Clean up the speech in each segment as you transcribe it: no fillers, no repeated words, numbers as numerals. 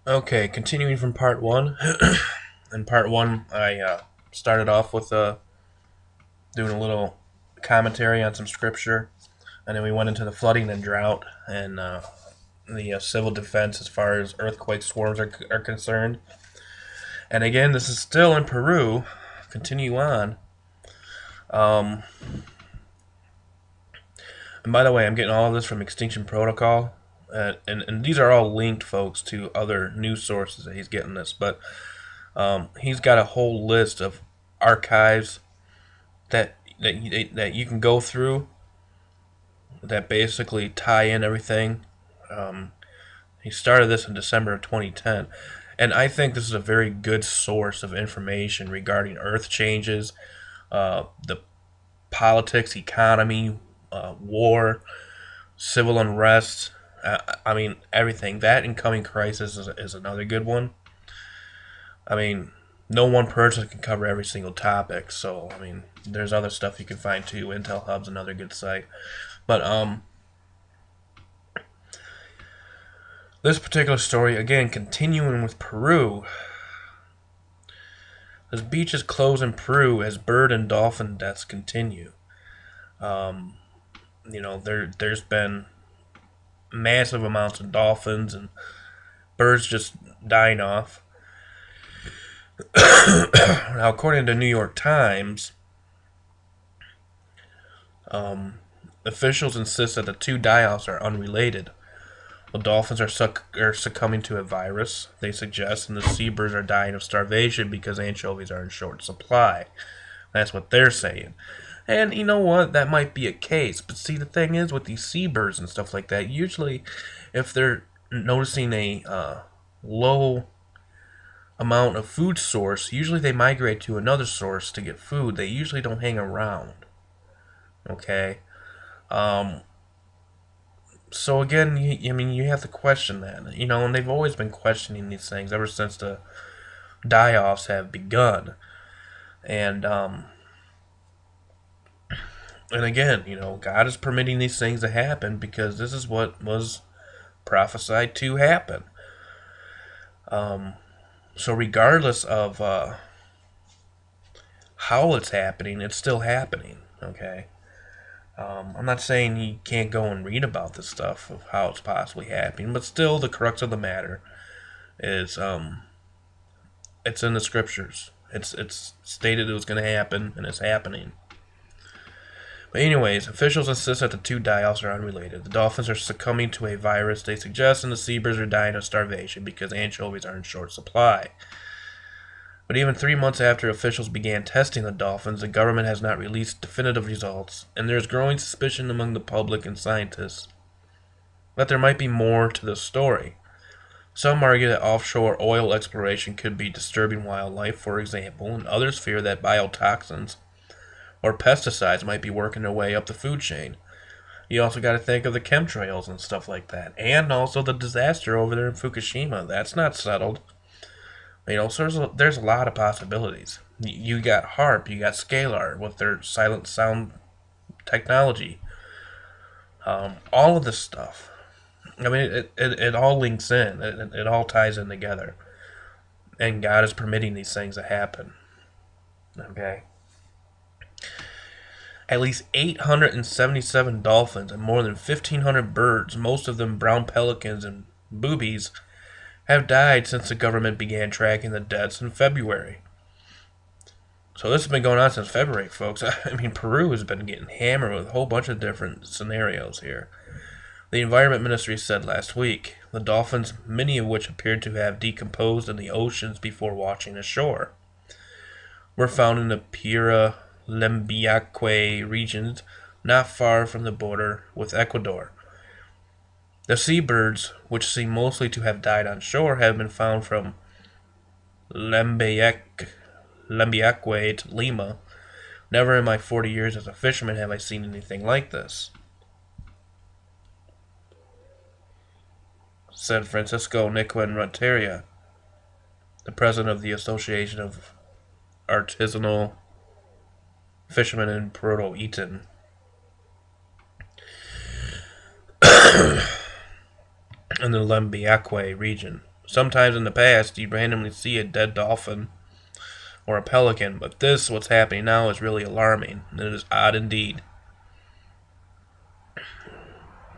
Okay, continuing from part one. In part one, I started off with doing a little commentary on some scripture, and then we went into the flooding and drought and the civil defense as far as earthquake swarms are concerned. And again, this is still in Peru. Continue on. Um, and by the way, I'm getting all of this from Extinction Protocol. And these are all linked, folks, to other news sources that he's getting this. But he's got a whole list of archives that you can go through that basically tie in everything. Um, he started this in December of 2010, and I think this is a very good source of information regarding Earth changes, the politics, economy, war, civil unrest. I mean, everything. That incoming crisis is another good one. I mean, no one person can cover every single topic, so I mean, there's other stuff you can find too. Intel Hub's another good site, but this particular story again, continuing with Peru. As beaches close in Peru as bird and dolphin deaths continue. Um, there's been massive amounts of dolphins and birds just dying off. Now, according to New York Times, um, officials insist that the two die-offs are unrelated. The dolphins are succumbing to a virus, they suggest, and the seabirds are dying of starvation because anchovies are in short supply. That's what they're saying. And you know what? That might be a case. But see, the thing is with these seabirds and stuff like that, usually if they're noticing a low amount of food source, usually they migrate to another source to get food. They usually don't hang around. Okay? Um, so again, I mean, you have to question that. And they've always been questioning these things ever since the die-offs have begun. And, and again, God is permitting these things to happen because this is what was prophesied to happen. Um, so regardless of how it's happening, it's still happening. Okay. I'm not saying you can't go and read about this stuff of how it's possibly happening, but still, the crux of the matter is it's in the scriptures. It's stated it was going to happen, and it's happening. But anyways, officials insist that the two die-offs are unrelated. The dolphins are succumbing to a virus they suggest, and the seabirds are dying of starvation because anchovies are in short supply. But even 3 months after officials began testing the dolphins, the government has not released definitive results, and there is growing suspicion among the public and scientists that there might be more to this story. Some argue that offshore oil exploration could be disturbing wildlife, for example, and others fear that biotoxins or pesticides might be working their way up the food chain. You also got to think of the chemtrails and stuff like that, and also the disaster over there in Fukushima. That's not settled. So there's a lot of possibilities. You got HARP, you got Scalar with their silent sound technology. All of this stuff. I mean, it all links in. It all ties in together. And God is permitting these things to happen. Okay? At least 877 dolphins and more than 1,500 birds, most of them brown pelicans and boobies, have died since the government began tracking the deaths in February. So this has been going on since February, folks. I mean, Peru has been getting hammered with a whole bunch of different scenarios here. The Environment Ministry said last week the dolphins, many of which appeared to have decomposed in the oceans before washing ashore, were found in the Pira Lembiaque regions not far from the border with Ecuador. The seabirds, which seem mostly to have died on shore, have been found from Lembiaque to Lima. Never in my 40 years as a fisherman have I seen anything like this, said Francisco Nicoen-Renteria, the president of the Association of Artisanal Fishermen in Puerto Eaton. In the Lembiaque region. Sometimes in the past, you'd randomly see a dead dolphin or a pelican, but what's happening now, is really alarming. It is odd indeed.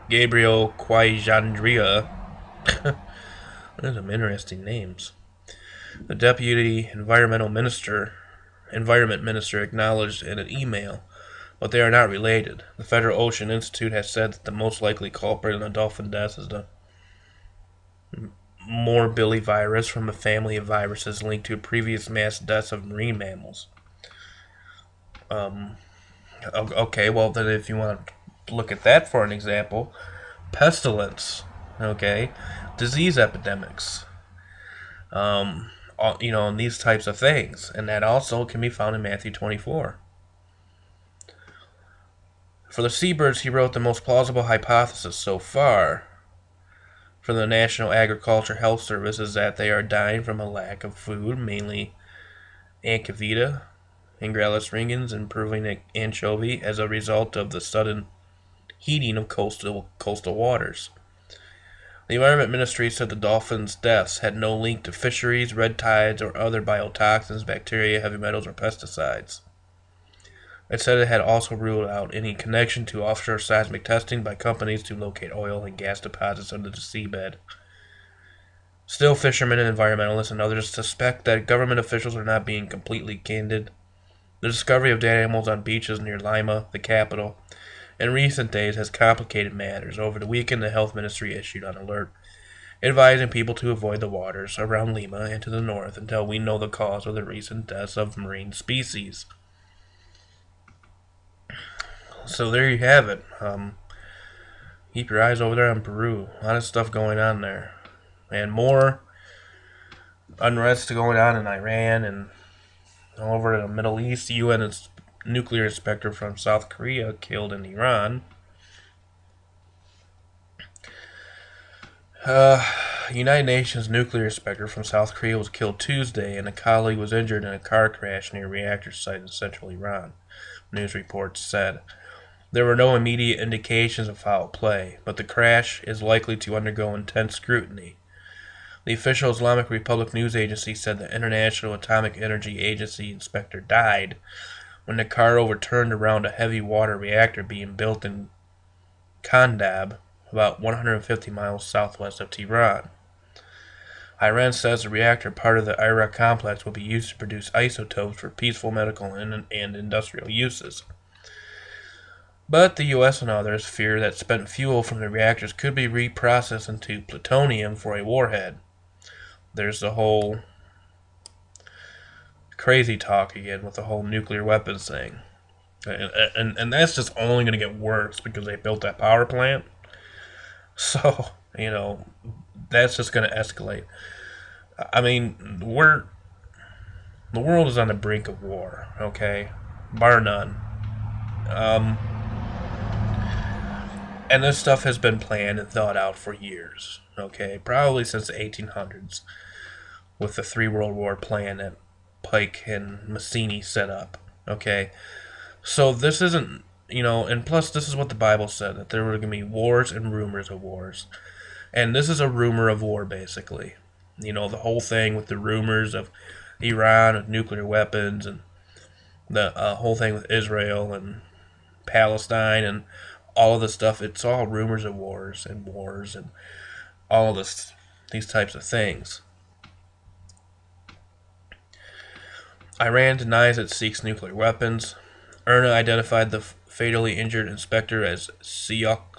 Gabriel Quaijandria. Those are some interesting names. The Deputy Environment Minister acknowledged in an email, but they are not related. The Federal Ocean Institute has said that the most likely culprit in the dolphin deaths is the morbillivirus from a family of viruses linked to previous mass deaths of marine mammals. Okay, well then if you want to look at that for an example, pestilence, okay, disease epidemics, and these types of things, and that also can be found in Matthew 24. For the seabirds, he wrote the most plausible hypothesis so far for the National Agriculture Health Service is that they are dying from a lack of food, mainly anchoveta, Ingralis ringens, and Peruvian anchovy, as a result of the sudden heating of coastal waters. The Environment Ministry said the dolphins' deaths had no link to fisheries, red tides, or other biotoxins, bacteria, heavy metals, or pesticides. It said it had also ruled out any connection to offshore seismic testing by companies to locate oil and gas deposits under the seabed. Still, fishermen and environmentalists and others suspect that government officials are not being completely candid. The discovery of dead animals on beaches near Lima, the capital, in recent days has complicated matters. Over the weekend, the Health Ministry issued an alert advising people to avoid the waters around Lima and to the north until we know the cause of the recent deaths of marine species. So there you have it. Keep your eyes over there on Peru. A lot of stuff going on there. And more unrest going on in Iran and all over the Middle East. The UN nuclear inspector from South Korea killed in Iran. United Nations nuclear inspector from South Korea was killed Tuesday, and a colleague was injured in a car crash near a reactor site in central Iran, news reports said. There were no immediate indications of foul play, but the crash is likely to undergo intense scrutiny. The official Islamic Republic news agency said the International Atomic Energy Agency inspector died when the car overturned around a heavy water reactor being built in Kandab, about 150 miles southwest of Tehran. Iran says the reactor, part of the Iraq complex, will be used to produce isotopes for peaceful medical and industrial uses. But the U.S. and others fear that spent fuel from the reactors could be reprocessed into plutonium for a warhead. There's the whole crazy talk again with the whole nuclear weapons thing. And that's just only going to get worse because they built that power plant. So, that's just going to escalate. I mean, the world is on the brink of war, okay? Bar none. And this stuff has been planned and thought out for years, okay? Probably since the 1800s, with the Three World War plan that Pike and Mazzini set up, okay? So this isn't, and plus this is what the Bible said, that there were going to be wars and rumors of wars. And this is a rumor of war, basically. The whole thing with the rumors of Iran with nuclear weapons, and the whole thing with Israel and Palestine and all of this stuff, it's all rumors of wars and all of these types of things. Iran denies it seeks nuclear weapons. IRNA identified the fatally injured inspector as Siok.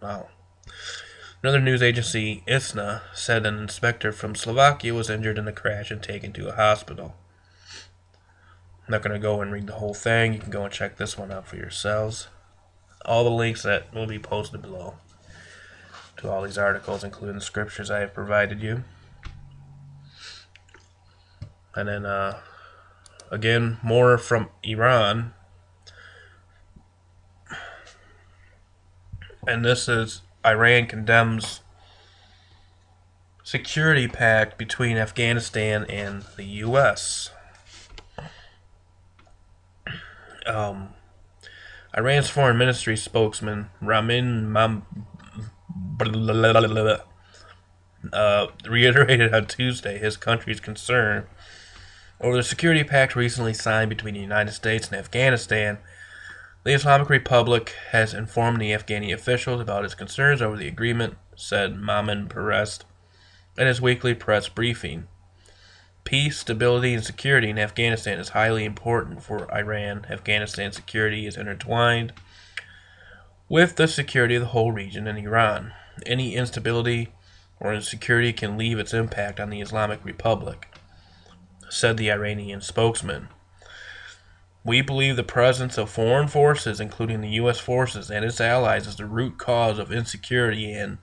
Wow. Another news agency, ISNA, said an inspector from Slovakia was injured in the crash and taken to a hospital. I'm not going to go and read the whole thing. You can go and check this one out for yourselves. All the links that will be posted below to all these articles, including the scriptures I have provided you. And then, again, more from Iran. And this is Iran condemns security pact between Afghanistan and the U.S. Iran's foreign ministry spokesman Ramin reiterated on Tuesday his country's concern over the security pact recently signed between the United States and Afghanistan. The Islamic Republic has informed the Afghani officials about its concerns over the agreement, said Mohammed Perez in his weekly press briefing. Peace, stability, and security in Afghanistan is highly important for Iran. Afghanistan's security is intertwined with the security of the whole region and Iran. Any instability or insecurity can leave its impact on the Islamic Republic, said the Iranian spokesman. We believe the presence of foreign forces, including the U.S. forces and its allies, is the root cause of insecurity and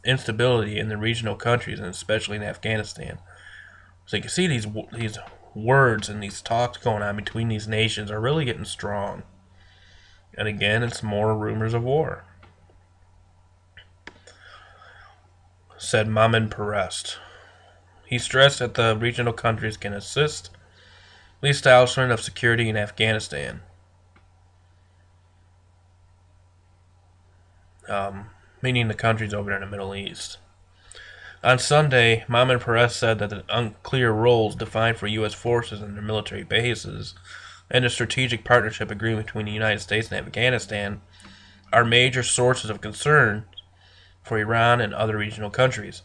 instability in the regional countries, and especially in Afghanistan. So you can see these words and these talks going on between these nations are really getting strong. And again, it's more rumors of war, said Mohammed Perez. He stressed that the regional countries can assist the establishment of security in Afghanistan. Meaning the countries over there in the Middle East. On Sunday, Mohammed Perez said that the unclear roles defined for U.S. forces and their military bases and the strategic partnership agreement between the United States and Afghanistan are major sources of concern for Iran and other regional countries.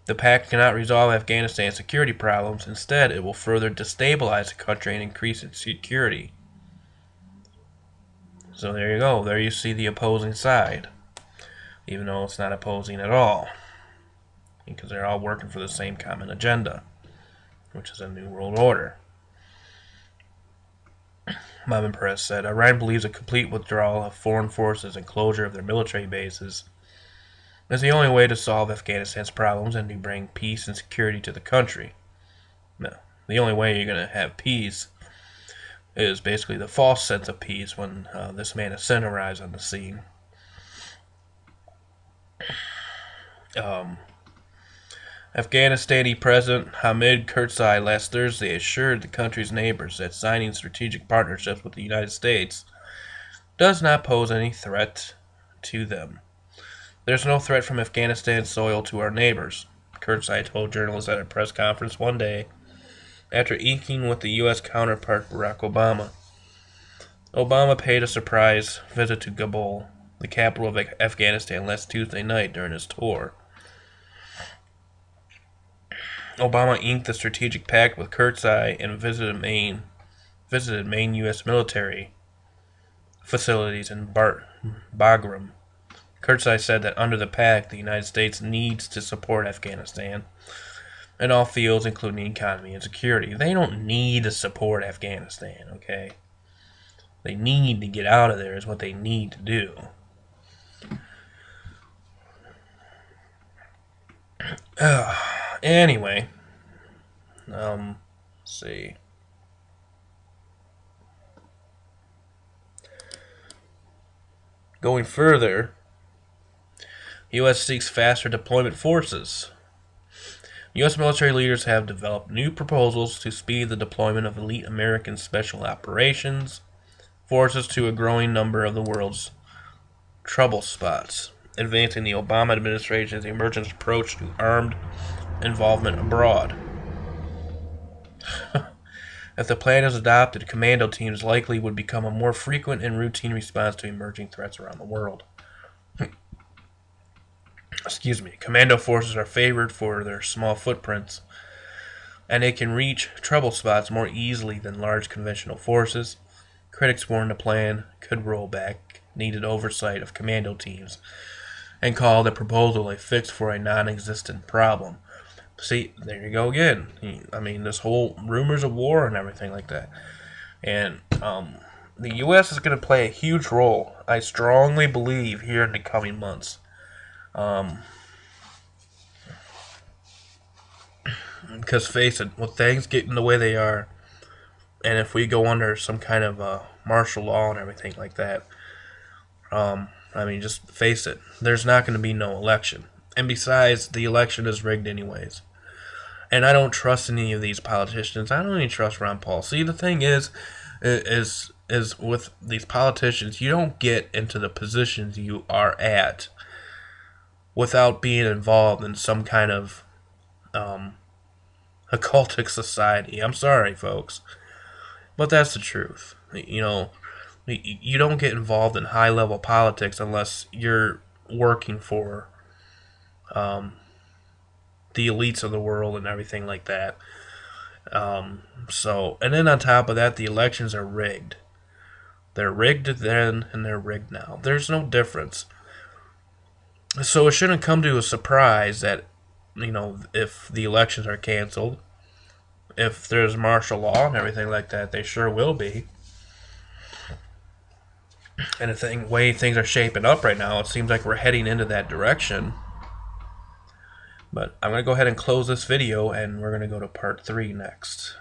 The pact cannot resolve Afghanistan's security problems. Instead, it will further destabilize the country and increase its security. So there you go. There you see the opposing side. Even though it's not opposing at all. Because they're all working for the same common agenda, which is a new world order. Mohammed Perez said, Iran believes a complete withdrawal of foreign forces and closure of their military bases is the only way to solve Afghanistan's problems and to bring peace and security to the country. No, the only way you're going to have peace is basically the false sense of peace when this man Hassan arrives on the scene. Afghanistani President Hamid Karzai last Thursday assured the country's neighbors that signing strategic partnerships with the United States does not pose any threat to them. There's no threat from Afghanistan's soil to our neighbors, Karzai told journalists at a press conference one day after inking with the U.S. counterpart Barack Obama. Obama paid a surprise visit to Kabul, the capital of Afghanistan, last Tuesday night during his tour. Obama inked the strategic pact with Karzai and visited main U.S. military facilities in Bagram. Karzai said that under the pact, the United States needs to support Afghanistan in all fields, including economy and security. They don't need to support Afghanistan, okay? They need to get out of there is what they need to do. Anyway, let's see. Going further, U.S. seeks faster deployment forces. U.S. military leaders have developed new proposals to speed the deployment of elite American special operations forces to a growing number of the world's trouble spots, advancing the Obama administration's emergent approach to armed involvement abroad. If the plan is adopted, commando teams likely would become a more frequent and routine response to emerging threats around the world. Commando forces are favored for their small footprints, and they can reach trouble spots more easily than large conventional forces. Critics warn the plan could roll back needed oversight of commando teams and call the proposal a fix for a non-existent problem. See, there you go again. I mean, this whole rumors of war and everything like that. And the U.S. is going to play a huge role, I strongly believe, here in the coming months. Because face it, with things getting the way they are, and if we go under some kind of martial law and everything like that, I mean, just face it, there's not going to be no election. And besides, the election is rigged anyways. And I don't trust any of these politicians. I don't even trust Ron Paul. See, the thing is with these politicians, you don't get into the positions you are at without being involved in some kind of occultic society. I'm sorry, folks, but that's the truth. You know, you don't get involved in high-level politics unless you're working for the elites of the world and everything like that. And then on top of that, the elections are rigged. They're rigged then and they're rigged now. There's no difference. So it shouldn't come to a surprise that, if the elections are canceled, if there's martial law and everything like that, they sure will be. And the way things are shaping up right now, it seems like we're heading into that direction. But I'm going to go ahead and close this video, and we're going to go to part 3 next.